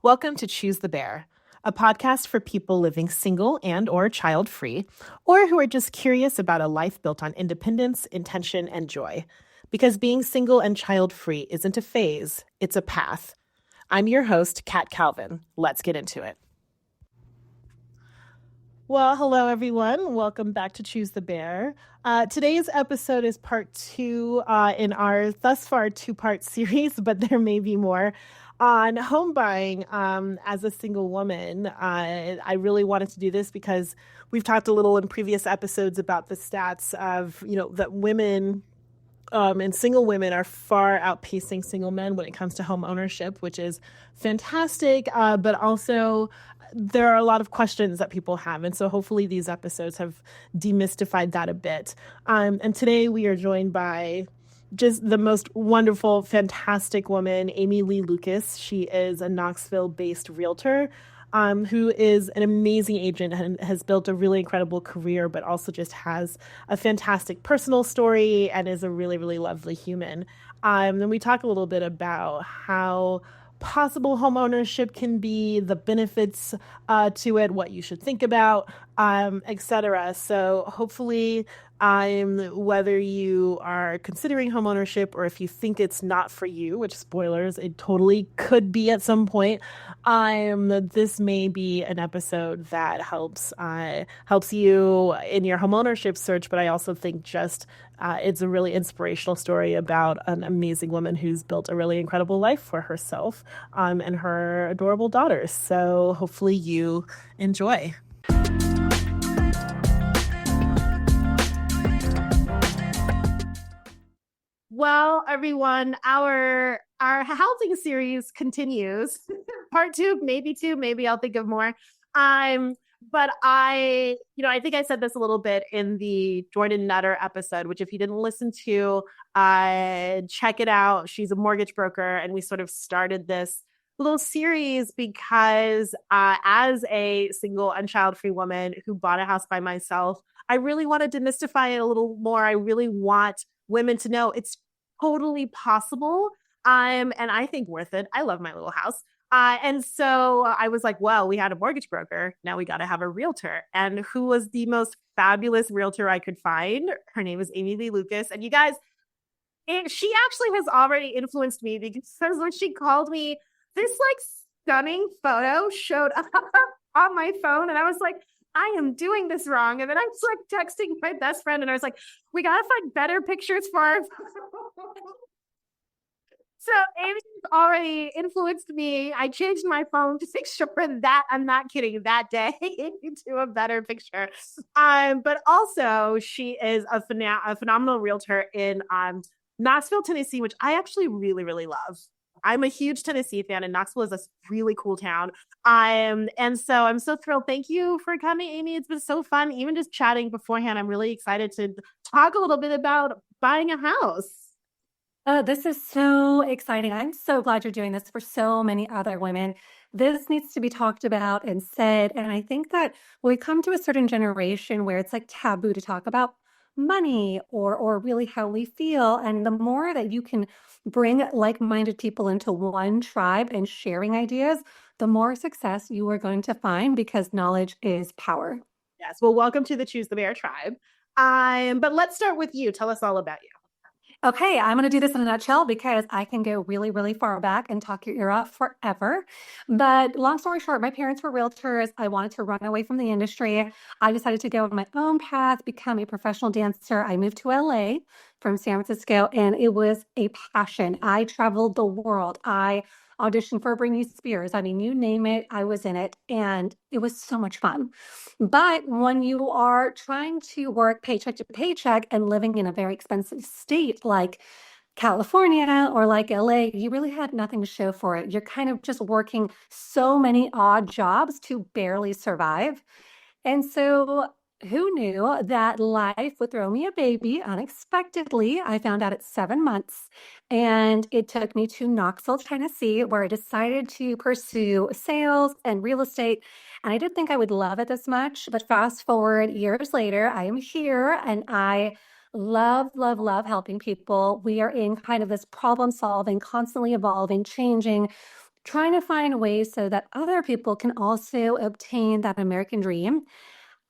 Welcome to Choose the Bear, a podcast for people living single and or child-free, or who are just curious about a life built on independence, intention, and joy. Because being single and child-free isn't a phase, it's a path. I'm your host, Kat Calvin. Let's get into it. Well, hello, everyone. Welcome back to Choose the Bear. Today's episode is part 2 in our thus far 2-part series, but there may be more on home buying as a single woman. I really wanted to do this because we've talked a little in previous episodes about the stats of, that women and single women are far outpacing single men when it comes to home ownership, which is fantastic. But also there are a lot of questions that people have. And so hopefully these episodes have demystified that a bit. And today we are joined by just the most wonderful, fantastic woman, Aimee Lee Lucas. She is a Knoxville-based realtor who is an amazing agent and has built a really incredible career, but also just has a fantastic personal story and is a really, really lovely human. Then we talk a little bit about how possible home ownership can be, the benefits to it, what you should think about, etc. So hopefully, whether you are considering home ownership or if you think it's not for you, which spoilers, it totally could be at some point, this may be an episode that helps you in your home ownership search. But I also think it's a really inspirational story about an amazing woman who's built a really incredible life for herself and her adorable daughters. So hopefully you enjoy. Well, everyone, our housing series continues. Part 2, maybe I'll think of more. But I think I said this a little bit in the Jordan Nutter episode, which if you didn't listen to, check it out. She's a mortgage broker, and we sort of started this little series because as a single and child-free woman who bought a house by myself, I really wanted to demystify it a little more. I really want women to know it's totally possible. And I think worth it. I love my little house. And so I was like, well, we had a mortgage broker. Now we got to have a realtor. And who was the most fabulous realtor I could find? Her name is Aimee Lee Lucas. And you guys, she actually has already influenced me because when she called me, this stunning photo showed up on my phone. And I was like, I am doing this wrong. And then I was texting my best friend and I was like, we got to find better pictures for our So Aimee's already influenced me. I changed my phone to make sure that, I'm not kidding, that day into a better picture. But also she is a phenomenal realtor in Knoxville, Tennessee, which I actually really, really love. I'm a huge Tennessee fan, and Knoxville is a really cool town. And so I'm so thrilled. Thank you for coming, Aimee. It's been so fun. Even just chatting beforehand, I'm really excited to talk a little bit about buying a house. This is so exciting. I'm so glad you're doing this for so many other women. This needs to be talked about and said. And I think that we come to a certain generation where it's taboo to talk about money or really how we feel. And the more that you can bring like-minded people into one tribe and sharing ideas, the more success you are going to find because knowledge is power. Yes. Well, welcome to the Choose the Bear tribe. But let's start with you. Tell us all about you. Okay, I'm going to do this in a nutshell because I can go really, really far back and talk your ear off forever. But long story short, my parents were realtors. I wanted to run away from the industry. I decided to go on my own path, become a professional dancer. I moved to LA from San Francisco, and it was a passion. I traveled the world. I auditioned for Britney Spears. I mean, you name it, I was in it, and it was so much fun. But when you are trying to work paycheck to paycheck and living in a very expensive state like California or like LA, you really had nothing to show for it. You're kind of just working so many odd jobs to barely survive. And so who knew that life would throw me a baby unexpectedly? I found out at 7 months, and it took me to Knoxville, Tennessee, where I decided to pursue sales and real estate. And I didn't think I would love it this much, but fast forward years later, I am here and I love, love, love helping people. We are in kind of this problem solving, constantly evolving, changing, trying to find ways so that other people can also obtain that American dream.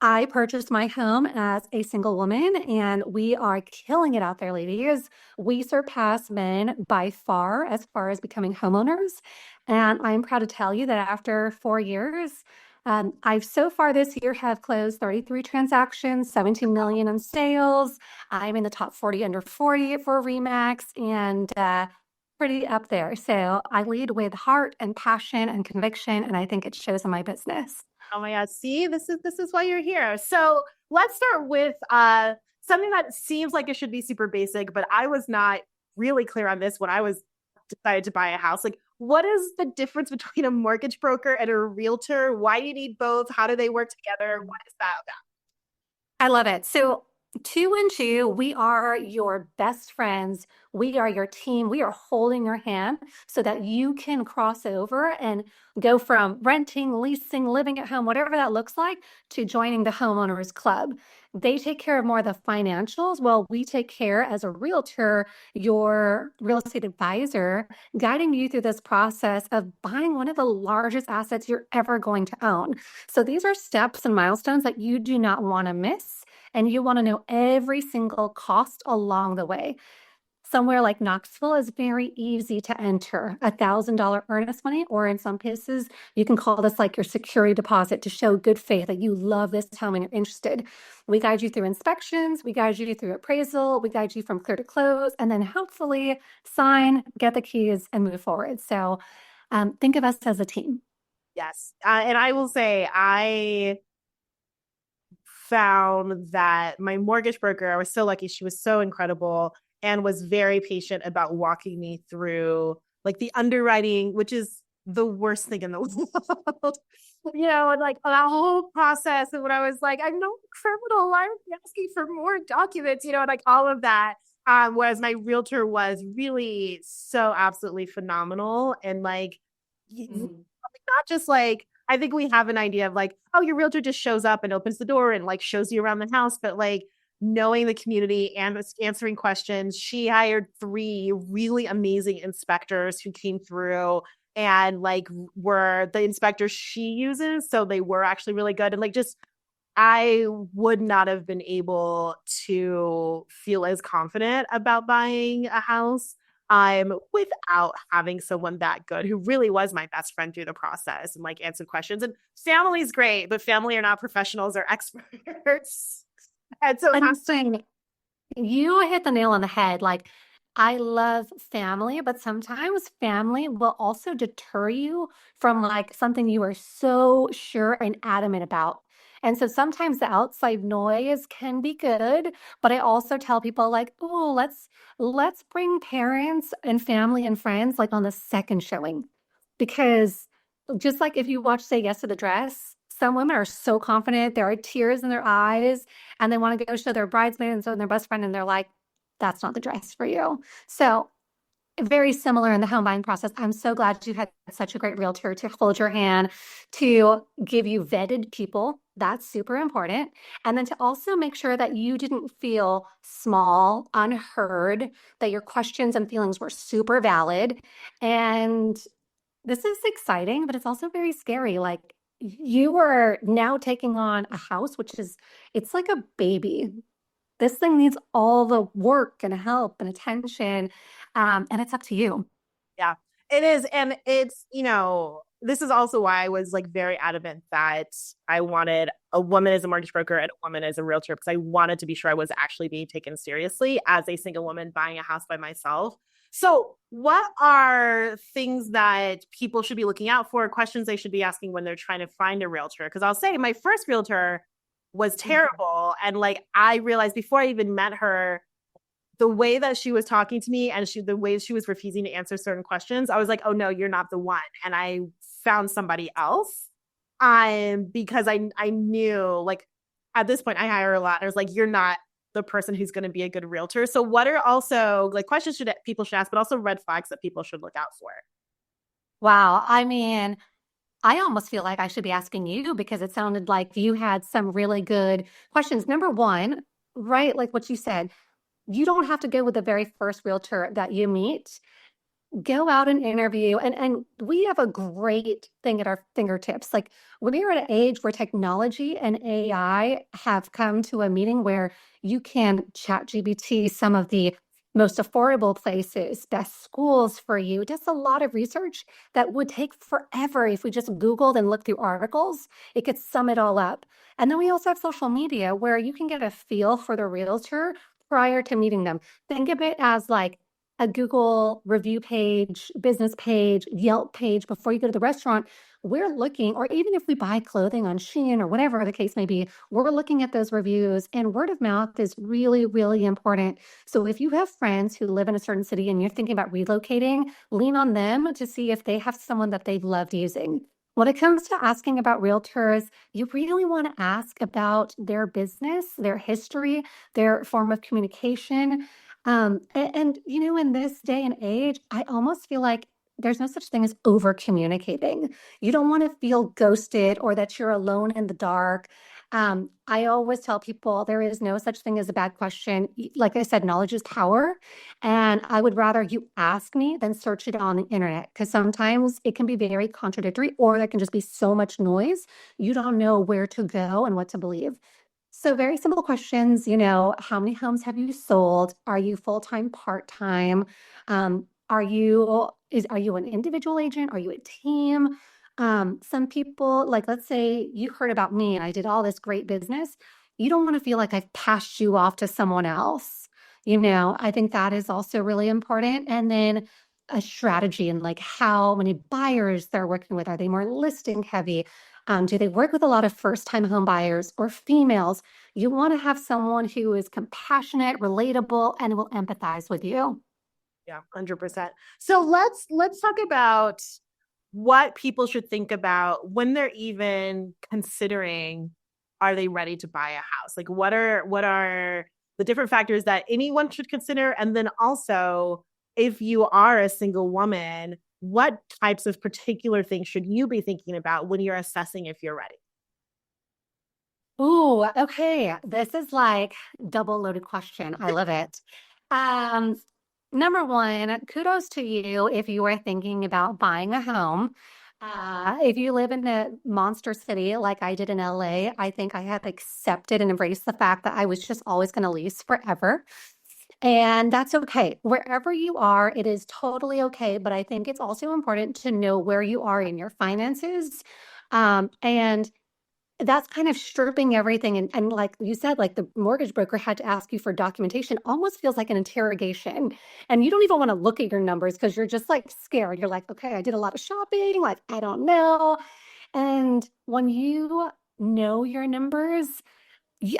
I purchased my home as a single woman, and we are killing it out there, ladies. We surpass men by far as becoming homeowners. And I'm proud to tell you that after 4 years, I've so far this year have closed 33 transactions, 17 million in sales. I'm in the top 40 under 40 for Remax, and pretty up there. So I lead with heart and passion and conviction, and I think it shows in my business. Oh my God. See, this is why you're here. So let's start with something that seems like it should be super basic, but I was not really clear on this when I was decided to buy a house. Like, what is the difference between a mortgage broker and a realtor? Why do you need both? How do they work together? What is that about? I love it. So, two and two, we are your best friends. We are your team. We are holding your hand so that you can cross over and go from renting, leasing, living at home, whatever that looks like, to joining the homeowners club. They take care of more of the financials. Well, we take care as a realtor, your real estate advisor, guiding you through this process of buying one of the largest assets you're ever going to own. So these are steps and milestones that you do not want to miss. And you want to know every single cost along the way. Somewhere like Knoxville is very easy to enter $1,000 earnest money, or in some cases, you can call this like your security deposit to show good faith that you love this home and you're interested. We guide you through inspections, we guide you through appraisal, we guide you from clear to close, and then hopefully sign, get the keys, and move forward. So think of us as a team. Yes. And I will say, I found that my mortgage broker, I was so lucky. She was so incredible and was very patient about walking me through like the underwriting, which is the worst thing in the world. And like that whole process. And when I was like, I'm no criminal, why are you asking for more documents? And like all of that. Whereas my realtor was really so absolutely phenomenal and like not just like I think we have an idea of like, oh, your realtor just shows up and opens the door and like shows you around the house, but like knowing the community and answering questions. She hired 3 really amazing inspectors who came through and like were the inspectors she uses. So they were actually really good. And like just I would not have been able to feel as confident about buying a house without having someone that good who really was my best friend through the process and like answered questions. And family's great, but family are not professionals or experts. And so I'm saying you hit the nail on the head. Like, I love family, but sometimes family will also deter you from like something you are so sure and adamant about. And so sometimes the outside noise can be good, but I also tell people like, oh, let's bring parents and family and friends like on the second showing. Because just like if you watch Say Yes to the Dress, some women are so confident, there are tears in their eyes, and they want to go show their bridesmaids and their best friend, and they're like, that's not the dress for you. So very similar in the home buying process. I'm so glad you had such a great realtor to hold your hand, to give you vetted people. That's super important. And then to also make sure that you didn't feel small, unheard, that your questions and feelings were super valid. And this is exciting, but it's also very scary. Like you are now taking on a house, it's like a baby. This thing needs all the work and help and attention. And it's up to you. yeah, it is. And this is also why I was like very adamant that I wanted a woman as a mortgage broker and a woman as a realtor because I wanted to be sure I was actually being taken seriously as a single woman buying a house by myself. So, what are things that people should be looking out for, questions they should be asking when they're trying to find a realtor? Because I'll say my first realtor was terrible. And like, I realized before I even met her, the way that she was talking to me and the way she was refusing to answer certain questions, I was like, oh no, you're not the one. And I found somebody else. Because I knew like at this point I hire a lot. I was like, you're not the person who's going to be a good realtor. So what are also like questions should people should ask, but also red flags that people should look out for? Wow. I mean, I almost feel like I should be asking you because it sounded like you had some really good questions. Number one, right, like what you said, you don't have to go with the very first realtor that you meet. Go out and interview, and we have a great thing at our fingertips. Like we're at an age where technology and AI have come to a meeting where you can chat GBT some of the most affordable places, best schools for you. Just a lot of research that would take forever if we just Googled and looked through articles. It could sum it all up. And then we also have social media where you can get a feel for the realtor prior to meeting them. Think of it as like a Google review page, business page, Yelp page before you go to the restaurant. We're looking, or even if we buy clothing on Shein or whatever the case may be, we're looking at those reviews, and word of mouth is really, really important. So if you have friends who live in a certain city and you're thinking about relocating, lean on them to see if they have someone that they've loved using. When it comes to asking about realtors, you really want to ask about their business, their history, their form of communication. You know, in this day and age, I almost feel like there's no such thing as over communicating. You don't want to feel ghosted or that you're alone in the dark. I always tell people there is no such thing as a bad question. Like I said, knowledge is power. And I would rather you ask me than search it on the internet because sometimes it can be very contradictory or there can just be so much noise. You don't know where to go and what to believe. So very simple questions, you know, how many homes have you sold? Are you full-time, part-time? Are you an individual agent? Are you a team? Some people, like let's say you heard about me and I did all this great business. You don't want to feel like I've passed you off to someone else. You know, I think that is also really important. And then a strategy and like how many buyers they're working with. Are they more listing heavy? Do they work with a lot of first-time home buyers or females? You want to have someone who is compassionate, relatable, and will empathize with you. Yeah, 100%. So let's talk about what people should think about when they're even considering are they ready to buy a house? Like what are the different factors that anyone should consider? And then also, if you are a single woman, what types of particular things should you be thinking about when you're assessing if you're ready? Ooh, okay. This is like double loaded question. I love it. Um, Number one, kudos to you if you are thinking about buying a home. If you live in a monster city like I did in LA, I think I have accepted and embraced the fact that I was just always going to lease forever. And that's okay. Wherever you are, it is totally okay. But I think it's also important to know where you are in your finances. And that's kind of stripping everything. And like you said, like the mortgage broker had to ask you for documentation, almost feels like an interrogation. And you don't even want to look at your numbers because you're just like scared. You're like, okay, I did a lot of shopping. Like, I don't know. And when you know your numbers,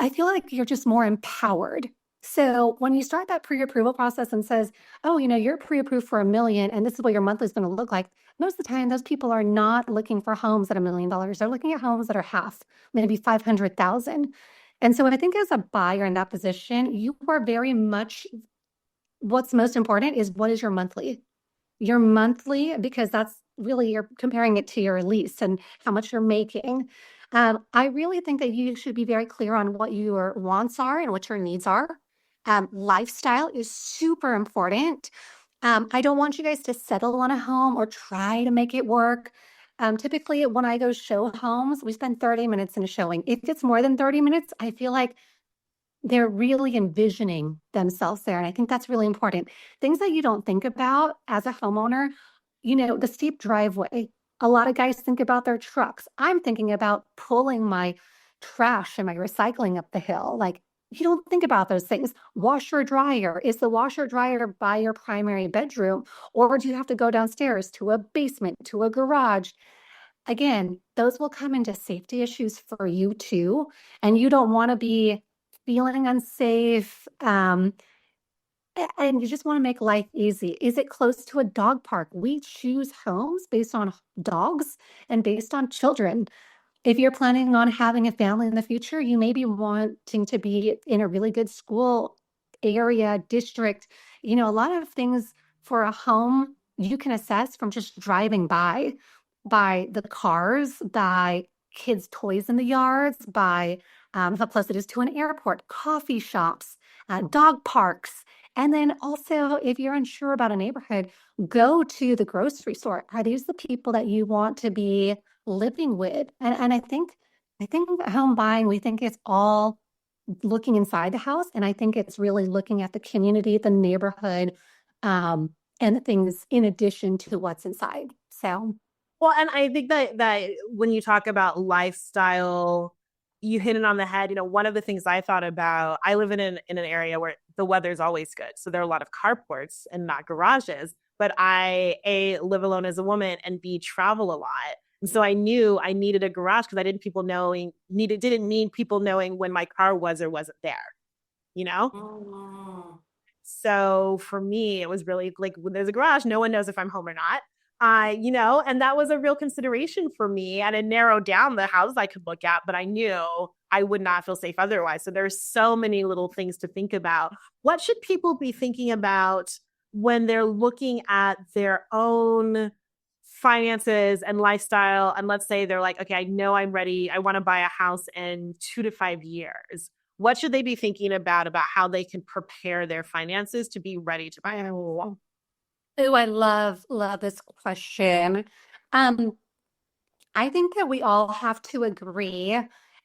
I feel like you're just more empowered. So when you start that pre-approval process and says, oh, you know, you're pre-approved for 1 million and this is what your monthly is going to look like, most of the time those people are not looking for homes at $1 million. They're looking at homes that are half, maybe 500,000. And so I think as a buyer in that position, you are very much what's most important is what is your monthly, because that's really you're comparing it to your lease and how much you're making. I really think that you should be very clear on what your wants are and what your needs are. Lifestyle is super important. I don't want you guys to settle on a home or try to make it work. Typically, when I go show homes, we spend 30 minutes in a showing. If it's more than 30 minutes, I feel like they're really envisioning themselves there. And I think that's really important. Things that you don't think about as a homeowner, you know, the steep driveway. A lot of guys think about their trucks. I'm thinking about pulling my trash and my recycling up the hill. Like, you don't think about those things. Washer dryer. Is the washer dryer by your primary bedroom? Or do you have to go downstairs to a basement, to a garage? Again, those will come into safety issues for you too. And you don't want to be feeling unsafe. And you just want to make life easy. Is it close to a dog park? We choose homes based on dogs and based on children. if you're planning on having a family in the future, you may be wanting to be in a really good school area, district, a lot of things for a home you can assess from just driving by the cars, by kids' toys in the yards, by how close it is to an airport, coffee shops, dog parks. And then also, if you're unsure about a neighborhood, go to the grocery store. Are these the people that you want to be living with? And I think home buying, we think it's all looking inside the house, and I think it's really looking at the community, the neighborhood, um, and things in addition to what's inside. So, Well, and I think that when you talk about lifestyle, you hit it on the head. One of the things I thought about, I live in an area where the weather's always good. So there are a lot of carports and not garages. But I A, live alone as a woman, and B, travel a lot. And so I knew I needed a garage because I didn't need people knowing when my car was or wasn't there, you know? mm, So for me, it was really like when there's a garage, no one knows if I'm home or not. And that was a real consideration for me. And it narrowed down the houses I could look at, but I knew I would not feel safe otherwise. So there's so many little things to think about. What should people be thinking about when they're looking at their own finances and lifestyle? And let's say they're like, okay, I know I'm ready. I want to buy a house in 2 to 5 years. What should they be thinking about how they can prepare their finances to be ready to buy a home? oh, I love this question. Um, I think that we all have to agree,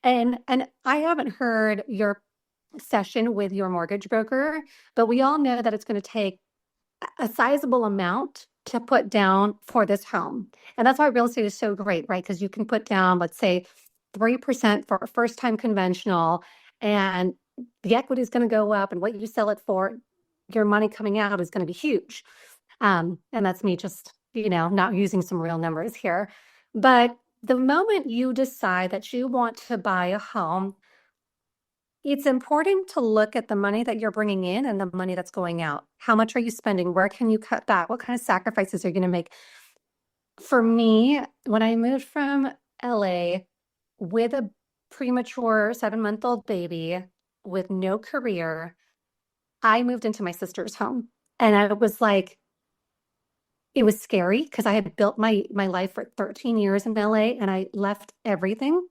and I haven't heard your session with your mortgage broker, but we all know that it's going to take a sizable amount to put down for this home. And that's why real estate is so great, right? Because you can put down, let's say, 3% for a first time conventional, and the equity is going to go up, and what you sell it for, your money coming out is going to be huge. And that's me just, not using some real numbers here. But the moment you decide that you want to buy a home, it's important to look at the money that you're bringing in and the money that's going out. How much are you spending? Where can you cut back? What kind of sacrifices are you going to make? For me, when I moved from LA with a premature 7-month-old baby with no career, I moved into my sister's home. And I was like, it was scary because I had built my life for 13 years in LA and I left everything.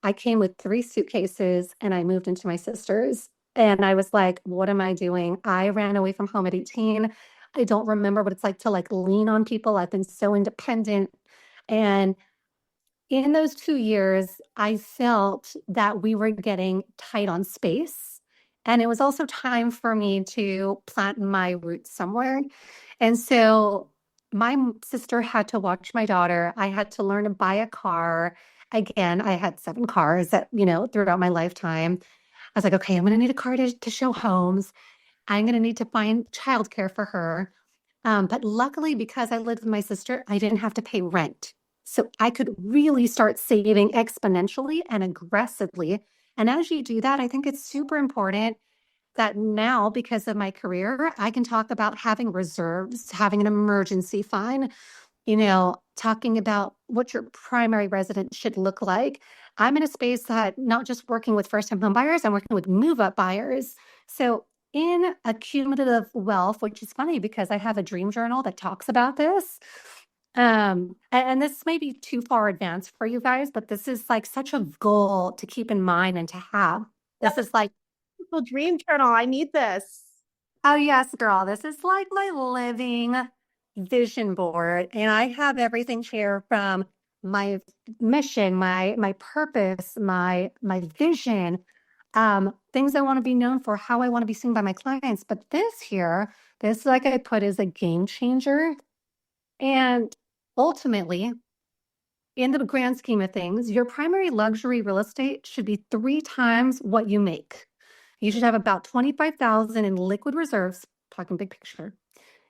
I came with 3 suitcases and I moved into my sister's. And I was like, what am I doing? I ran away from home at 18. I don't remember what it's like to like lean on people. I've been so independent. And in those 2 years, I felt that we were getting tight on space. And it was also time for me to plant my roots somewhere. And so my sister had to watch my daughter. I had to learn to buy a car. Again, I had 7 cars that, throughout my lifetime. I was like, okay, I'm going to need a car to show homes. I'm going to need to find childcare for her. But luckily, because I lived with my sister, I didn't have to pay rent. So I could really start saving exponentially and aggressively. And as you do that, I think it's super important that now, because of my career, I can talk about having reserves, having an emergency fund, talking about what your primary residence should look like. I'm in a space that not just working with first-time home buyers, I'm working with move-up buyers. So in accumulative wealth, which is funny because I have a dream journal that talks about this. And this may be too far advanced for you guys, but this is like such a goal to keep in mind and to have. This is like, Dream journal. I need this. oh yes, girl, this is like my living vision board. And I have everything here from my mission, my purpose, my vision, things I want to be known for, how I want to be seen by my clients. But this like I put is a game changer. And ultimately, in the grand scheme of things, your primary luxury real estate should be 3 times what you make. You should have about 25,000 in liquid reserves, talking big picture.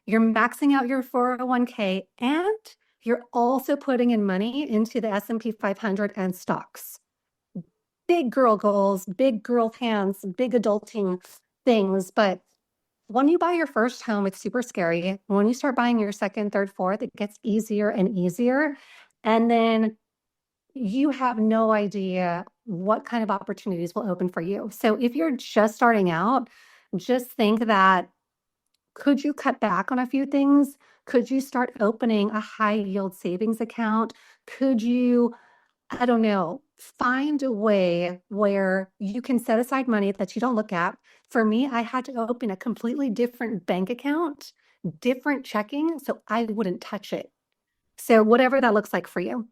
You're maxing out your 401k and you're also putting in money into the S&P 500 and stocks. Big girl goals, big girl plans, big adulting things. But when you buy your first home, it's super scary. When you start buying your second, third, fourth, it gets easier and easier. And then you have no idea what kind of opportunities will open for you. So if you're just starting out, just think that could you cut back on a few things? Could you start opening a high yield savings account? Could you, I don't know, find a way where you can set aside money that you don't look at? For me, I had to open a completely different bank account, different checking, so I wouldn't touch it. So whatever that looks like for you.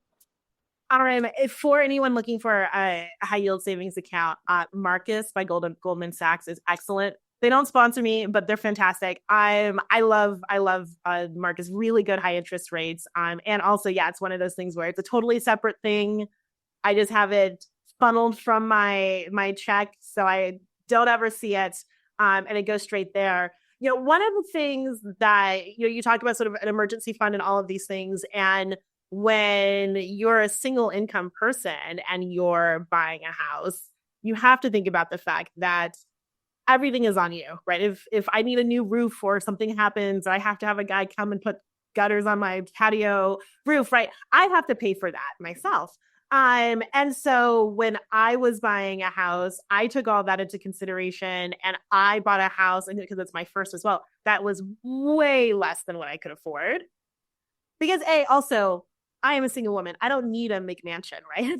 All right. If for anyone looking for a high yield savings account, Marcus by Goldman Sachs is excellent. They don't sponsor me, but they're fantastic. I love Marcus. Really good high interest rates. And also, yeah, it's one of those things where it's a totally separate thing. I just have it funneled from my check, so I don't ever see it, and it goes straight there. One of the things that you talked about, sort of an emergency fund and all of these things, and when you're a single income person and you're buying a house, you have to think about the fact that everything is on you, right? If I need a new roof or something happens, I have to have a guy come and put gutters on my patio roof, right? I have to pay for that myself. And so when I was buying a house, I took all that into consideration and I bought a house, and because it's my first as well, that was way less than what I could afford. Because also, I am a single woman. I don't need a McMansion, right?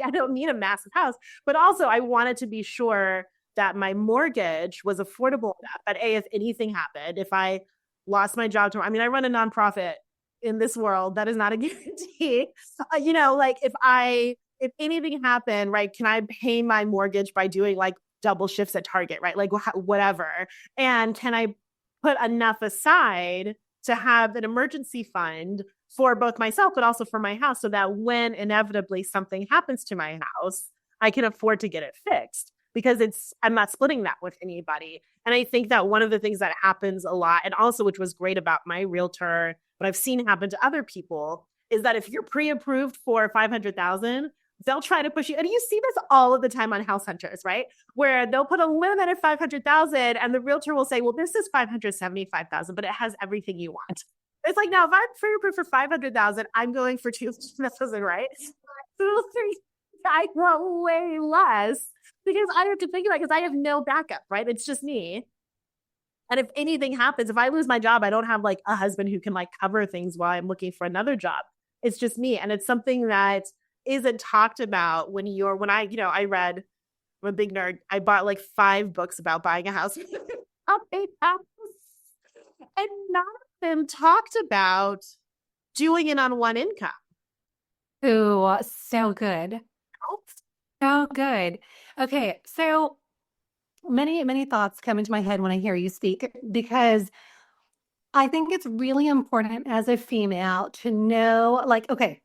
I don't need a massive house. But also, I wanted to be sure that my mortgage was affordable enough that if anything happened, if I lost my job tomorrow, I mean, I run a nonprofit in this world, that is not a guarantee. Like if anything happened, right, can I pay my mortgage by doing like double shifts at Target, right? Like whatever. And can I put enough aside to have an emergency fund for both myself, but also for my house, so that when inevitably something happens to my house, I can afford to get it fixed, because I'm not splitting that with anybody. And I think that one of the things that happens a lot, and also which was great about my realtor, what I've seen happen to other people, is that if you're pre-approved for 500,000, they'll try to push you. And you see this all of the time on house hunters, right? Where they'll put a limit at 500,000 and the realtor will say, well, this is 575,000, but it has everything you want. It's like, now if I'm pre-approved for 500,000, I'm going for 200,000, right? So I want way less because I have to think about it, because I have no backup, right? It's just me. And if anything happens, if I lose my job, I don't have like a husband who can like cover things while I'm looking for another job. It's just me. And it's something that isn't talked about I read, I'm a big nerd. I bought like 5 books about buying a house. And none of them talked about doing it on one income. Ooh, so good. So good. Okay, so many thoughts come into my head when I hear you speak, because I think it's really important as a female to know, like, okay,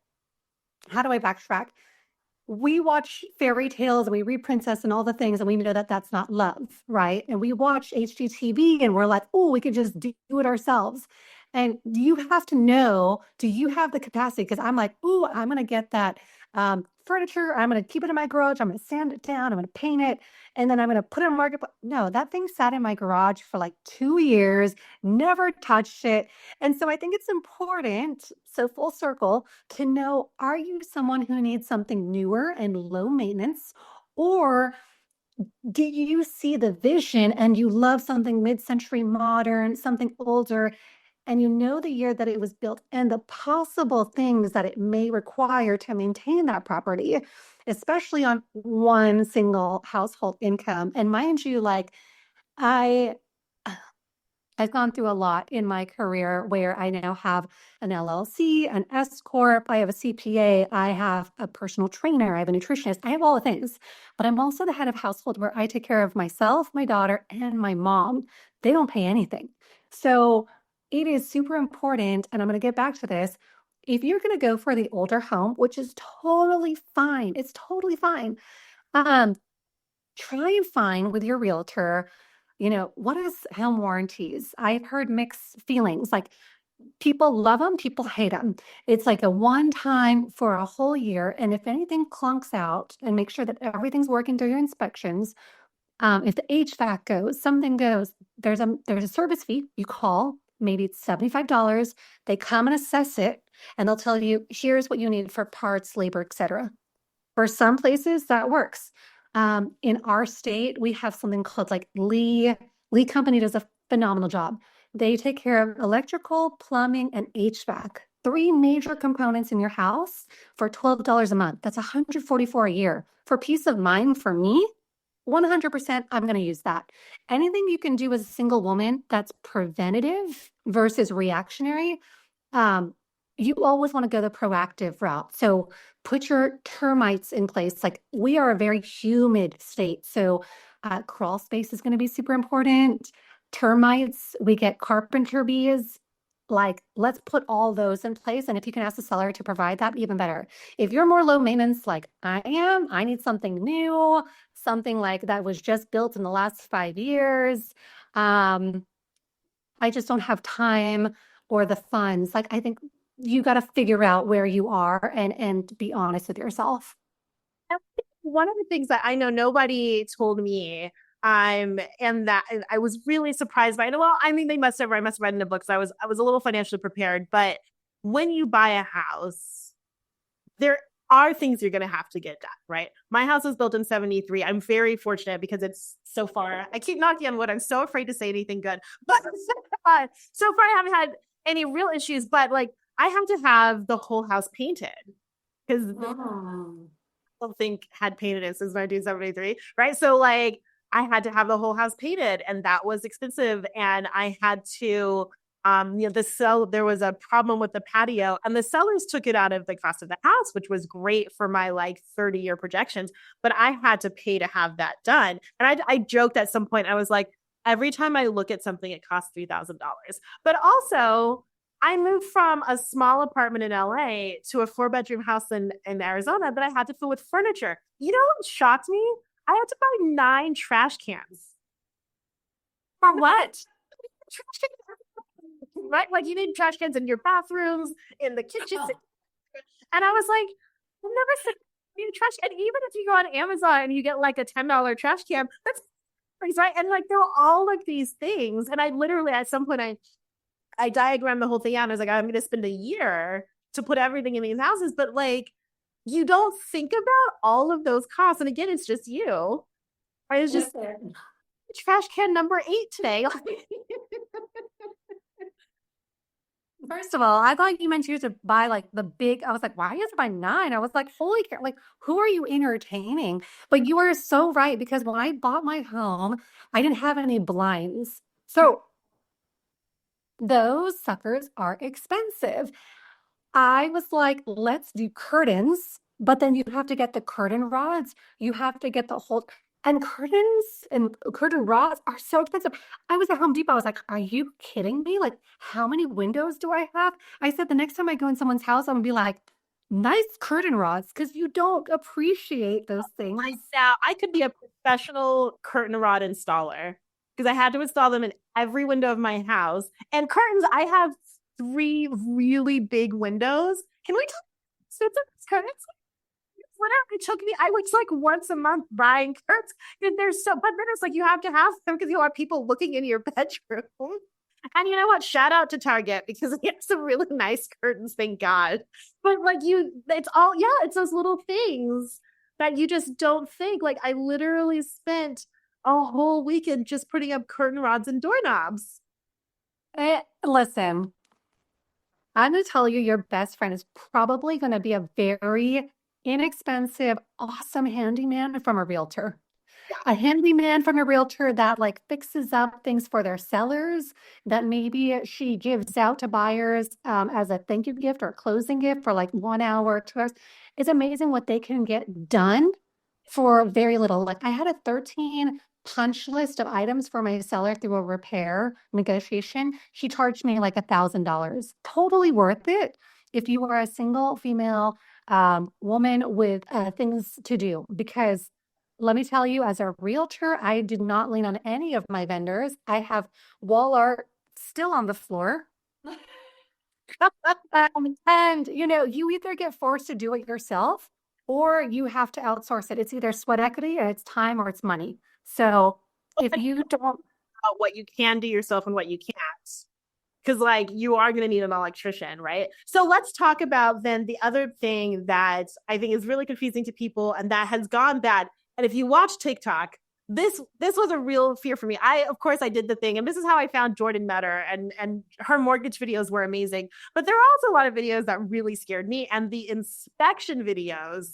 how do I backtrack? We watch fairy tales and we read princess and all the things, and we know that that's not love, right? And we watch HGTV and we're like, oh, we could just do it ourselves. And you have to know, do you have the capacity? Because I'm like, oh, I'm going to get that furniture. I'm going to keep it in my garage. I'm going to sand it down. I'm going to paint it. And then I'm going to put it in market. No, that thing sat in my garage for like 2 years, never touched it. And so I think it's important, so full circle, to know, are you someone who needs something newer and low maintenance? Or do you see the vision and you love something mid-century modern, something older, and you know the year that it was built and the possible things that it may require to maintain that property, especially on one single household income? And mind you, like, I I've gone through a lot in my career where I now have an LLC, an S Corp, I have a CPA, I have a personal trainer, I have a nutritionist, I have all the things. But I'm also the head of household where I take care of myself, my daughter, and my mom. They don't pay anything. So it is super important. And I'm going to get back to this. If you're going to go for the older home, which is totally fine, it's totally fine. Um, Try and find with your realtor, what is home warranties? I've heard mixed feelings. Like, people love them, people hate them. It's like a one time for a whole year. And if anything clunks out, and make sure that everything's working through your inspections. If the HVAC goes, something goes, there's a service fee. You call, maybe it's $75. They come and assess it. and they'll tell you, here's what you need for parts, labor, etc. For some places that works. In our state, we have something called like Lee. Lee Company does a phenomenal job. They take care of electrical, plumbing, and HVAC, three major components in your house for $12 a month. That's $144 a year. For peace of mind for me, 100% I'm going to use that. Anything you can do as a single woman that's preventative versus reactionary, um, you always want to go the proactive route. So put your termites in place. Like we are a very humid state. So crawl space is going to be super important. Termites, we get carpenter bees. Like, let's put all those in place. And if you can ask the seller to provide that, even better. If you're more low maintenance, like I am, I need something new, something like that was just built in the last 5 years. I just don't have time or the funds. Like, I think you got to figure out where you are and be honest with yourself. One of the things that I know nobody told me, and that I was really surprised by it. Well, I mean, I must have read in the books. I was a little financially prepared, but when you buy a house, there are things you're going to have to get done, right? My house was built in 73. I'm very fortunate because it's so far. I keep knocking on wood. I'm so afraid to say anything good, but so far I haven't had any real issues. But like, I have to have the whole house painted because I don't think had painted it since 1973, right? So like, I had to have the whole house painted, and that was expensive. And I had to there was a problem with the patio, and the sellers took it out of the cost of the house, which was great for my like 30-year projections. But I had to pay to have that done. And I joked at some point, I was like, every time I look at something, it costs $3,000. But also, I moved from a small apartment in LA to a 4-bedroom house in Arizona that I had to fill with furniture. You know what shocked me? I had to buy 9 trash cans. For what? Right? Like you need trash cans in your bathrooms, in the kitchen. Oh. And I was like, I've never seen a trash can. And even if you go on Amazon and you get like a $10 trash can, that's right. And like there were all like these things. And I literally at some point I diagrammed the whole thing out. And I was like, I'm gonna spend a year to put everything in these houses. But like you don't think about all of those costs. And again, it's just you. I was just trash can number 8 today. First of all, I thought you meant you to buy like the big. I was like, why is it by 9? I was like, holy cow, like, who are you entertaining? But you are so right, because when I bought my home, I didn't have any blinds. So those suckers are expensive. I was like, let's do curtains, but then you have to get the curtain rods. You have to get the whole, and curtains and curtain rods are so expensive. I was at Home Depot. I was like, are you kidding me? Like, how many windows do I have? I said, the next time I go in someone's house, I'm gonna be like, nice curtain rods, because you don't appreciate those things. Now, I could be a professional curtain rod installer because I had to install them in every window of my house. And curtains, I have 3 really big windows. Can we talk about curtains? Whatever it took me, I was like once a month buying curtains. And there's so, but then it's like you have to have them because you want people looking in your bedroom. And you know what? Shout out to Target because they have some really nice curtains, thank God. But like it's all, yeah, it's those little things that you just don't think. Like I literally spent a whole weekend just putting up curtain rods and doorknobs. Listen, I'm going to tell you, your best friend is probably going to be a very inexpensive, awesome handyman from a realtor. A handyman from a realtor that like fixes up things for their sellers that maybe she gives out to buyers as a thank you gift or a closing gift for like 1 hour, 2 hours. It's amazing what they can get done for very little. Like I had a 13 punch list of items for my seller through a repair negotiation. She charged me like $1,000. Totally worth it if you are a single female woman with things to do. Because let me tell you, as a realtor, I did not lean on any of my vendors. I have wall art still on the floor. And you either get forced to do it yourself or you have to outsource it. It's either sweat equity, or it's time, or it's money. So if you don't, what you can do yourself and what you can't. because like you are going to need an electrician, right? So let's talk about then the other thing that I think is really confusing to people and that has gone bad. And if you watch TikTok, this was a real fear for me. Of course I did the thing, and this is how I found Jordan Metter, and her mortgage videos were amazing. But there are also a lot of videos that really scared me, and the inspection videos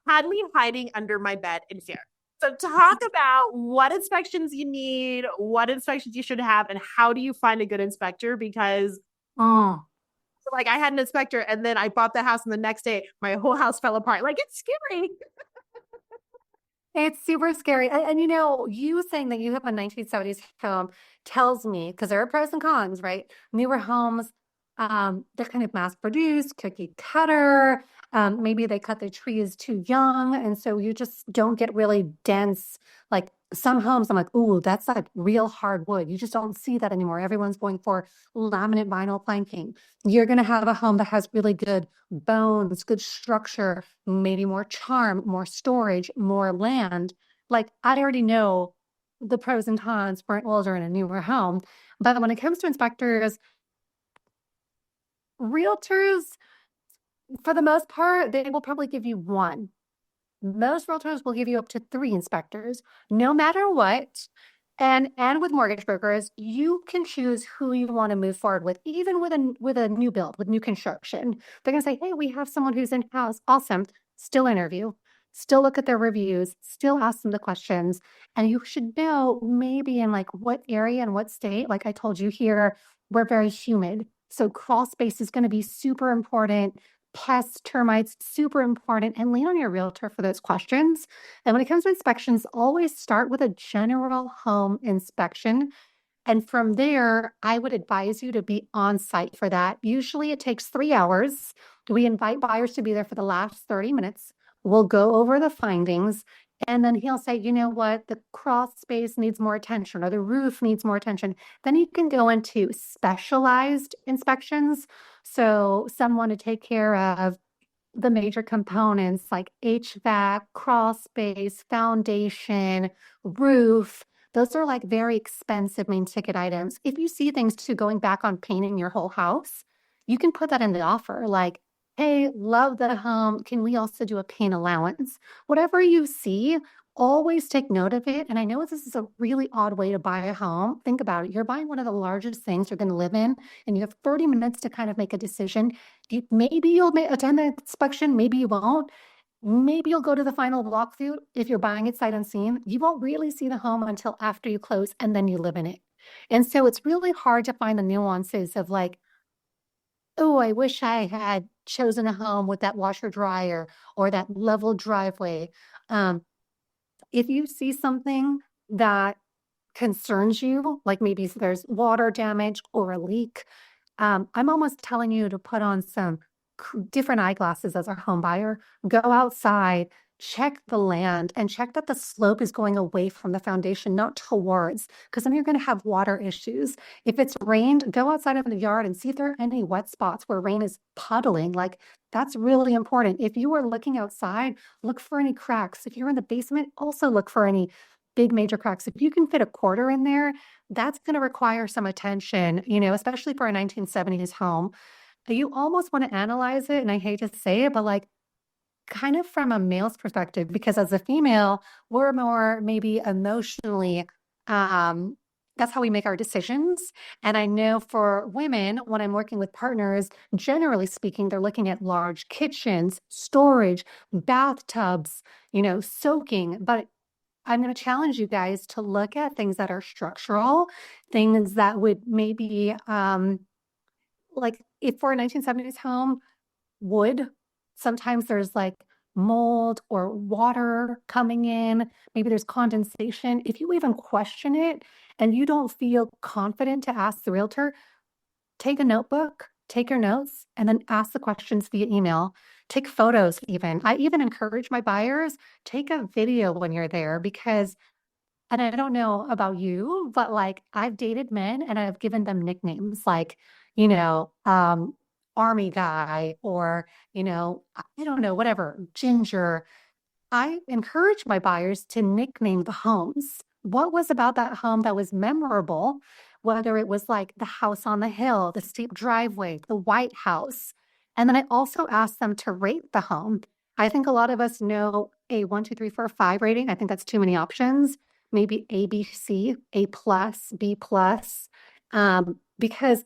had me hiding under my bed in fear. So talk about what inspections you need, what inspections you should have, and how do you find a good inspector? Because like I had an inspector and then I bought the house and the next day my whole house fell apart. Like it's scary. It's super scary. And you know, you saying that you have a 1970s home tells me, because there are pros and cons, right? Newer homes, they're kind of mass produced, cookie cutter. Maybe they cut the trees too young. And so you just don't get really dense. Like some homes, I'm like, ooh, that's like real hardwood. You just don't see that anymore. Everyone's going for laminate vinyl planking. You're going to have a home that has really good bones, good structure, maybe more charm, more storage, more land. Like I already know the pros and cons for an older and a newer home. But when it comes to inspectors, realtors, for the most part, they will probably give you one. Most realtors will give you up to 3 inspectors, no matter what. And with mortgage brokers, you can choose who you want to move forward with, even with a new build, with new construction. They're gonna say, hey, we have someone who's in house. Awesome. Still interview, still look at their reviews, still ask them the questions. And you should know maybe in like what area and what state. Like I told you here, we're very humid. So crawl space is going to be super important. Pests, termites, super important, and lean on your realtor for those questions. And when it comes to inspections, always start with a general home inspection. And from there, I would advise you to be on site for that. Usually it takes 3 hours. We invite buyers to be there for the last 30 minutes. We'll go over the findings. And then he'll say, you know what, the crawl space needs more attention or the roof needs more attention. Then you can go into specialized inspections. So someone to take care of the major components like HVAC, crawl space, foundation, roof. Those are like very expensive main ticket items. If you see things too going back on painting your whole house, you can put that in the offer. Like, hey, love the home. Can we also do a paint allowance? Whatever you see, always take note of it. And I know this is a really odd way to buy a home. Think about it. You're buying one of the largest things you're going to live in, and you have 30 minutes to kind of make a decision. Maybe you'll attend the inspection, maybe you won't. Maybe you'll go to the final walkthrough if you're buying it sight unseen. You won't really see the home until after you close and then you live in it. And so it's really hard to find the nuances of like, oh, I wish I had chosen a home with that washer dryer or that level driveway. If you see something that concerns you, like maybe there's water damage or a leak, I'm almost telling you to put on some different eyeglasses as a home buyer. Go outside, check the land, and check that the slope is going away from the foundation, not towards, because then you're going to have water issues. If it's rained, go outside in the yard and see if there are any wet spots where rain is puddling. Like that's really important. If you are looking outside, look for any cracks. If you're in the basement, also look for any big major cracks. If you can fit a quarter in there, that's going to require some attention, you know, especially for a 1970s home. You almost want to analyze it, and I hate to say it, but like kind of from a male's perspective, because as a female, we're more maybe emotionally, that's how we make our decisions. And I know for women, when I'm working with partners, generally speaking, they're looking at large kitchens, storage, bathtubs, you know, soaking. But I'm going to challenge you guys to look at things that are structural, things that would maybe, like if for a 1970s home, wood, sometimes there's like mold or water coming in. Maybe there's condensation. If you even question it and you don't feel confident to ask the realtor, take a notebook, take your notes, and then ask the questions via email. Take photos even. I even encourage my buyers, take a video when you're there because, and I don't know about you, but like I've dated men and I've given them nicknames like, you know, army guy or, you know, I don't know, whatever, ginger. I encourage my buyers to nickname the homes. What was about that home that was memorable? whether it was like the house on the hill, the steep driveway, the White House. And then I also asked them to rate the home. I think a lot of us know a 1, 2, 3, 4, 5 rating. I think that's too many options. Maybe A, B, C, A plus, B plus, because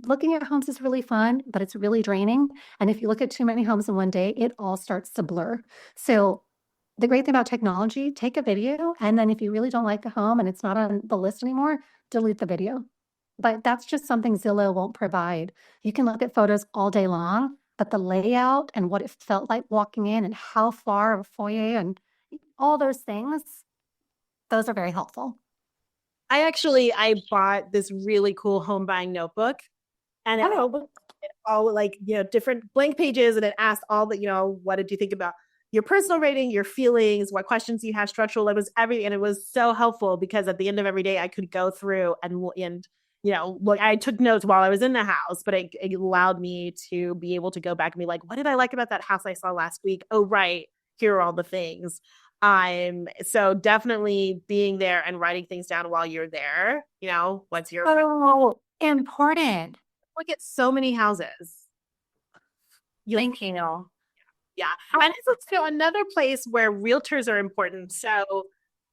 looking at homes is really fun, but it's really draining. And if you look at too many homes in one day, it all starts to blur. So the great thing about technology, take a video, and then if you really don't like a home and it's not on the list anymore, delete the video. But that's just something Zillow won't provide. You can look at photos all day long, but the layout and what it felt like walking in and how far of a foyer and all those things, those are very helpful. I bought this really cool home buying notebook, and it all like, different blank pages, and it asked all the, what did you think about your personal rating, your feelings, what questions you have, structural, it was everything. And it was so helpful because at the end of every day I could go through and look, I took notes while I was in the house, but it allowed me to be able to go back and be like, what did I like about that house I saw last week? Oh, right. Here are all the things. So definitely being there and writing things down while you're there, what's your important. Look at so many houses. Thank you. Yeah. And it's so another place where realtors are important. So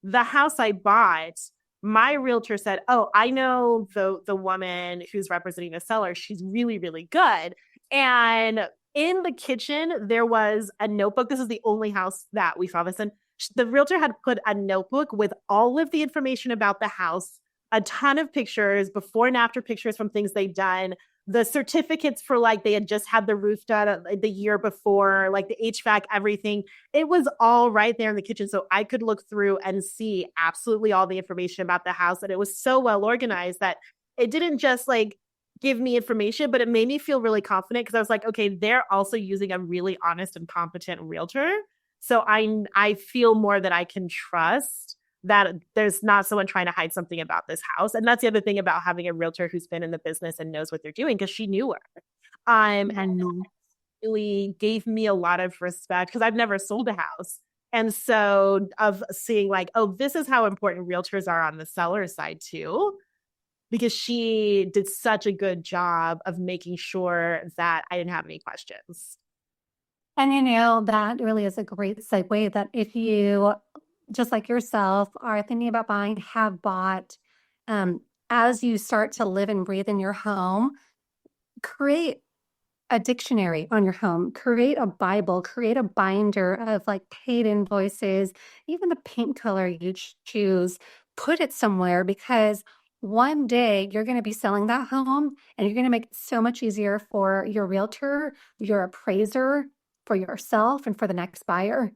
the house I bought, my realtor said, oh, I know the woman who's representing the seller. She's really, really good. And in the kitchen, there was a notebook. This is the only house that we saw this in. The realtor had put a notebook with all of the information about the house, a ton of pictures, before and after pictures from things they'd done, the certificates for like they had just had the roof done the year before, like the HVAC, everything. It was all right there in the kitchen. So I could look through and see absolutely all the information about the house. And it was so well organized that it didn't just like give me information, but it made me feel really confident because I was like, okay, they're also using a really honest and competent realtor. So I feel more that I can trust that there's not someone trying to hide something about this house. And that's the other thing about having a realtor who's been in the business and knows what they're doing, because she knew her. And really gave me a lot of respect because I've never sold a house. And so of seeing like, oh, this is how important realtors are on the seller side too, because she did such a good job of making sure that I didn't have any questions. And that really is a great segue that if you, just like yourself, are thinking about buying, have bought, as you start to live and breathe in your home, create a dictionary on your home, create a Bible, create a binder of like paid invoices, even the paint color you choose, put it somewhere, because one day you're going to be selling that home and you're going to make it so much easier for your realtor, your appraiser, for yourself, and for the next buyer.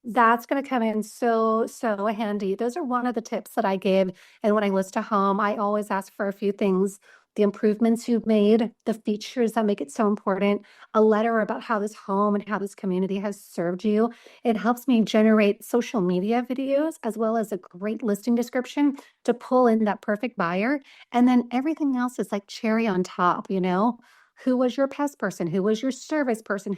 That's going to come in so handy. Those are one of the tips that I give. And when I list a home, I always ask for a few things: the improvements you've made, the features that make it so important, a letter about how this home and how this community has served you. It helps me generate social media videos as well as a great listing description to pull in that perfect buyer. And then everything else is like cherry on top, Who was your pest person? Who was your service person?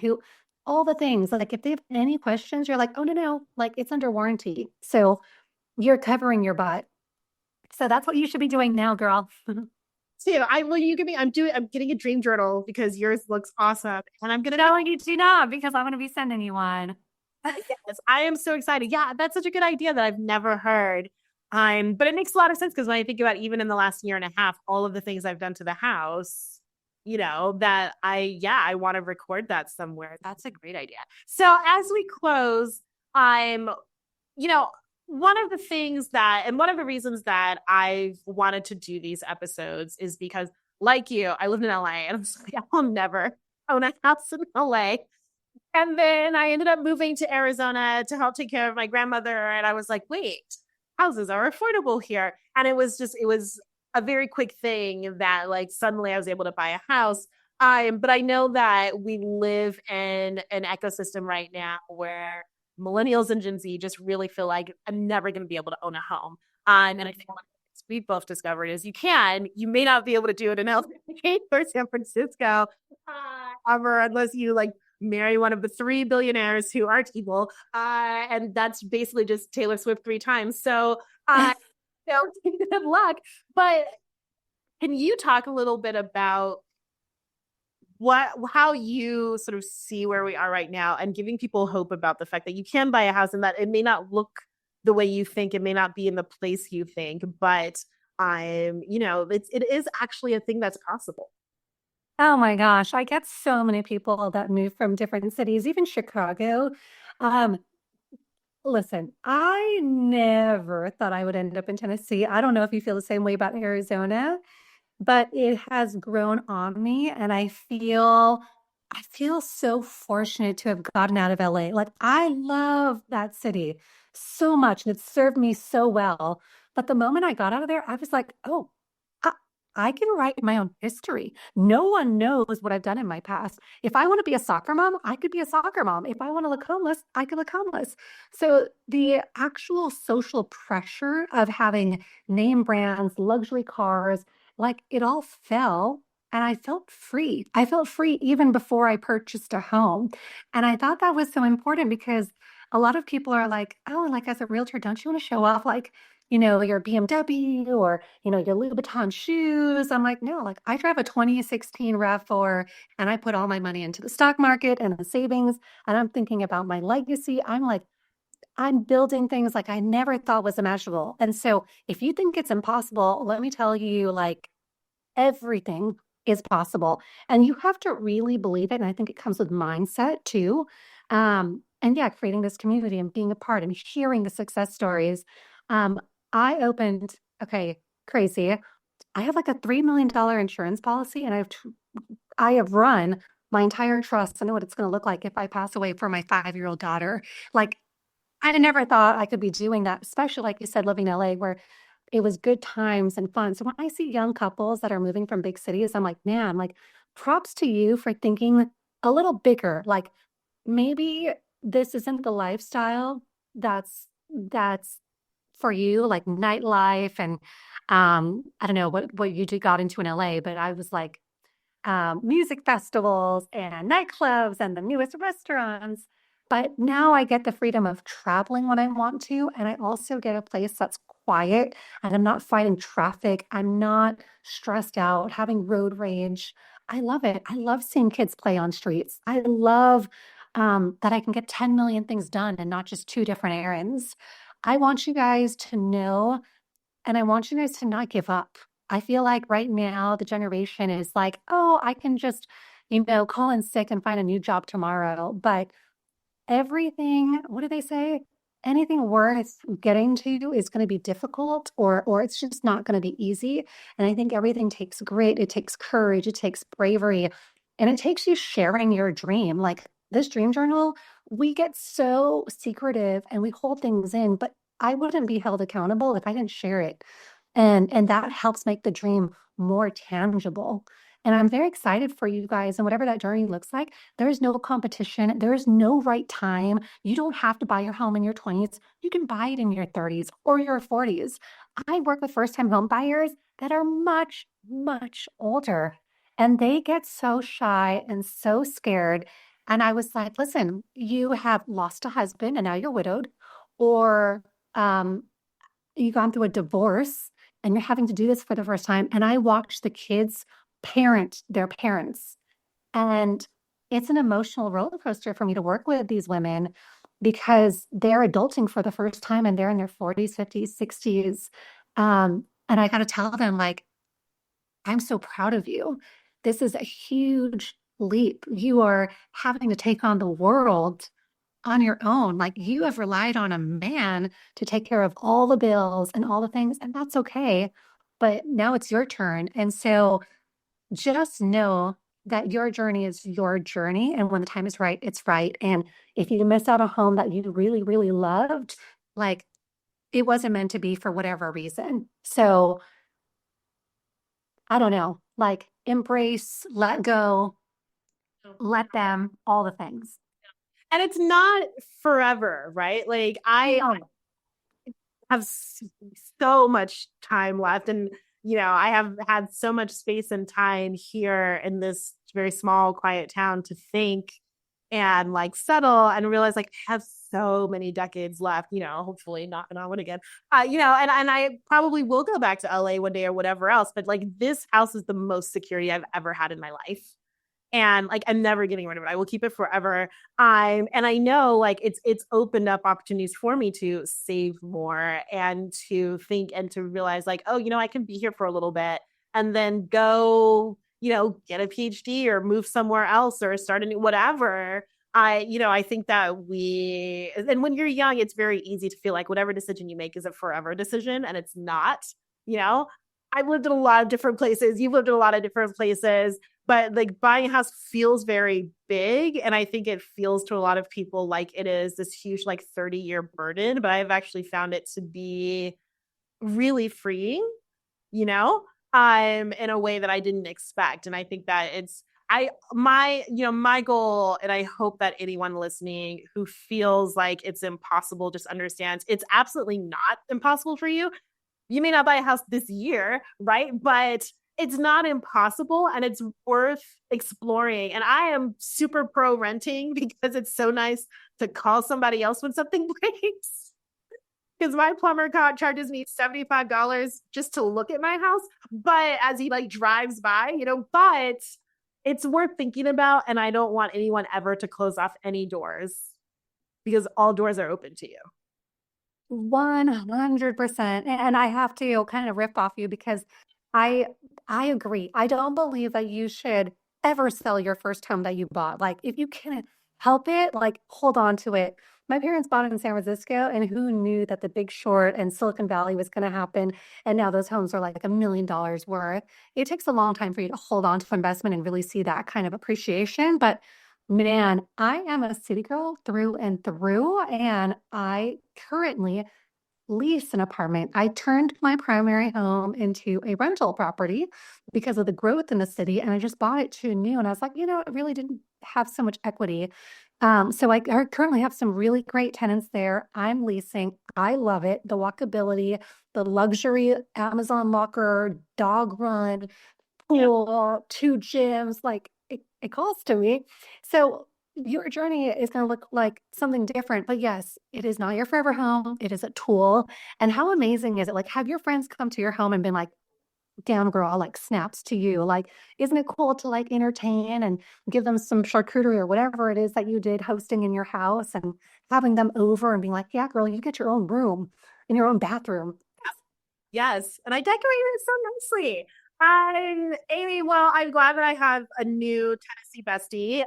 All the things. Like if they have any questions, you're like, oh, no, like it's under warranty. So you're covering your butt. So that's what you should be doing now, girl. So I'm getting a dream journal because yours looks awesome. And I'm going to telling you to not, because I'm going to be sending you one. Yes, I am so excited. Yeah, that's such a good idea that I've never heard. But it makes a lot of sense because when I think about even in the last year and a half, all of the things I've done to the house, that I want to record that somewhere. That's a great idea. So as we close, one of the things and one of the reasons that I've wanted to do these episodes is because, like you, I lived in LA and I was like, I'll never own a house in LA. And then I ended up moving to Arizona to help take care of my grandmother. And I was like, wait, houses are affordable here. And it was a very quick thing that like suddenly I was able to buy a house. But I know that we live in an ecosystem right now where millennials and Gen Z just really feel like I'm never going to be able to own a home. And I think one of the things we've both discovered is you may not be able to do it in LA or San Francisco, unless you like marry one of the 3 billionaires who aren't evil. And that's basically just Taylor Swift 3 times. So, good luck. But Can you talk a little bit about how you sort of see where we are right now and giving people hope about the fact that you can buy a house and that it may not look the way you think, it may not be in the place you think, but it is actually a thing that's possible. Oh my gosh, I get so many people that move from different cities, even Chicago. Um, Listen, I never thought I would end up in Tennessee. I don't know if you feel the same way about Arizona, but it has grown on me and I feel so fortunate to have gotten out of LA. Like I love that city so much and it served me so well. But the moment I got out of there, I was like, oh, I, I can write my own history. No one knows what I've done in my past. If I want to be a soccer mom, I could be a soccer mom. If I want to look homeless, I could look homeless. So the actual social pressure of having name brands, luxury cars, like it all fell and I felt free. I felt free even before I purchased a home. And I thought that was so important because a lot of people are like, oh, like as a realtor, don't you want to show off like, your BMW or, your Louboutin shoes? I'm like, no, like I drive a 2016 RAV4 and I put all my money into the stock market and the savings and I'm thinking about my legacy. I'm like, I'm building things like I never thought was imaginable. And so if you think it's impossible, let me tell you, like everything is possible. And you have to really believe it. And I think it comes with mindset too. And yeah, creating this community and being a part and hearing the success stories. Um, I opened, okay, crazy. I have like a $3 million insurance policy and I have run my entire trust. I know what it's going to look like if I pass away for my 5-year-old daughter. Like I never thought I could be doing that, especially like you said, living in LA where it was good times and fun. So when I see young couples that are moving from big cities, I'm like, man, like props to you for thinking a little bigger. Like maybe this isn't the lifestyle that's for you, like nightlife and I don't know what you got into in LA, but I was like music festivals and nightclubs and the newest restaurants. But now I get the freedom of traveling when I want to. And I also get a place that's quiet and I'm not fighting traffic. I'm not stressed out, having road rage. I love it. I love seeing kids play on streets. I love that I can get 10 million things done and not just two different errands. I want you guys to know and I want you guys to not give up. I feel like right now the generation is like, oh, I can just, call in sick and find a new job tomorrow. But everything, what do they say? Anything worth getting to is going to be difficult or it's just not going to be easy. And I think everything takes grit, it takes courage, it takes bravery, and it takes you sharing your dream. Like this dream journal, we get so secretive and we hold things in, but I wouldn't be held accountable if I didn't share it. And that helps make the dream more tangible. And I'm very excited for you guys and whatever that journey looks like. There is no competition. There is no right time. You don't have to buy your home in your 20s. You can buy it in your 30s or your 40s. I work with first-time home buyers that are much, much older, and they get so shy and so scared. And I was like, listen, you have lost a husband and now you're widowed, or um, you've gone through a divorce and you're having to do this for the first time. And I watched the kids parent their parents. And it's an emotional roller coaster for me to work with these women because they're adulting for the first time and they're in their 40s, 50s, 60s. And I got to tell them, like, I'm so proud of you. This is a huge leap. You are having to take on the world on your own. Like you have relied on a man to take care of all the bills and all the things, and that's okay. But now it's your turn. And so just know that your journey is your journey. And when the time is right, it's right. And if you miss out a home that you really, really loved, like it wasn't meant to be for whatever reason. So I don't know, like embrace, let go, let them, all the things. And it's not forever, right? Like I No. have so much time left and I have had so much space and time here in this very small quiet town to think and like settle and realize like I have so many decades left, hopefully not and I would again. And I probably will go back to LA one day or whatever else, but like this house is the most security I've ever had in my life. And like I'm never getting rid of it. I will keep it forever. And I know like it's opened up opportunities for me to save more and to think and to realize like, oh, I can be here for a little bit and then go, get a PhD or move somewhere else or start a new whatever. I think that and when you're young, it's very easy to feel like whatever decision you make is a forever decision, and it's not, you know. I've lived in a lot of different places. You've lived in a lot of different places, but like buying a house feels very big. And I think it feels to a lot of people like it is this huge, like 30-year burden. But I've actually found it to be really freeing, in a way that I didn't expect. And I think that my goal, and I hope that anyone listening who feels like it's impossible just understands it's absolutely not impossible for you. You may not buy a house this year, right? But it's not impossible and it's worth exploring. And I am super pro renting because it's so nice to call somebody else when something breaks. Because my plumber charges me $75 just to look at my house. But as he like drives by, but it's worth thinking about. And I don't want anyone ever to close off any doors because all doors are open to you. 100%. And I have to kind of rip off you because I I agree. I don't believe that you should ever sell your first home that you bought. Like if you can help it, like hold on to it. My parents bought it in San Francisco, and who knew that the Big Short and Silicon Valley was going to happen? And now those homes are like $1 million worth. It takes a long time for you to hold on to investment and really see that kind of appreciation. But man, I am a city girl through and through, and I currently lease an apartment. I turned my primary home into a rental property because of the growth in the city, and I just bought it too new. And I was like, it really didn't have so much equity. So I currently have some really great tenants there. I'm leasing. I love it. The walkability, the luxury Amazon locker, dog run, pool, 2 gyms, like it calls to me. So your journey is going to look like something different, but yes, it is not your forever home. It is a tool. And how amazing is it? Like, have your friends come to your home and been like, damn girl, like snaps to you. Like, isn't it cool to like entertain and give them some charcuterie or whatever it is that you did hosting in your house and having them over and being like, yeah, girl, you get your own room in your own bathroom. Yes. And I decorated it so nicely. Aimee, well, I'm glad that I have a new Tennessee bestie.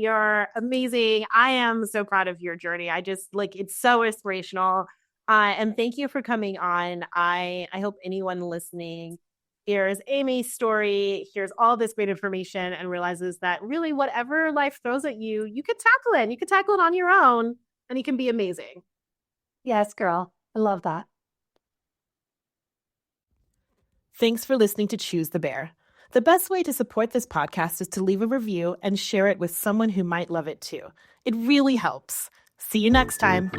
You're amazing. I am so proud of your journey. I just like it's so inspirational. And thank you for coming on. I hope anyone listening hears Aimee's story, hears all this great information, and realizes that really whatever life throws at you, you can tackle it. You can tackle it on your own, and you can be amazing. Yes, girl. I love that. Thanks for listening to Choose the Bear. The best way to support this podcast is to leave a review and share it with someone who might love it too. It really helps. See you next time.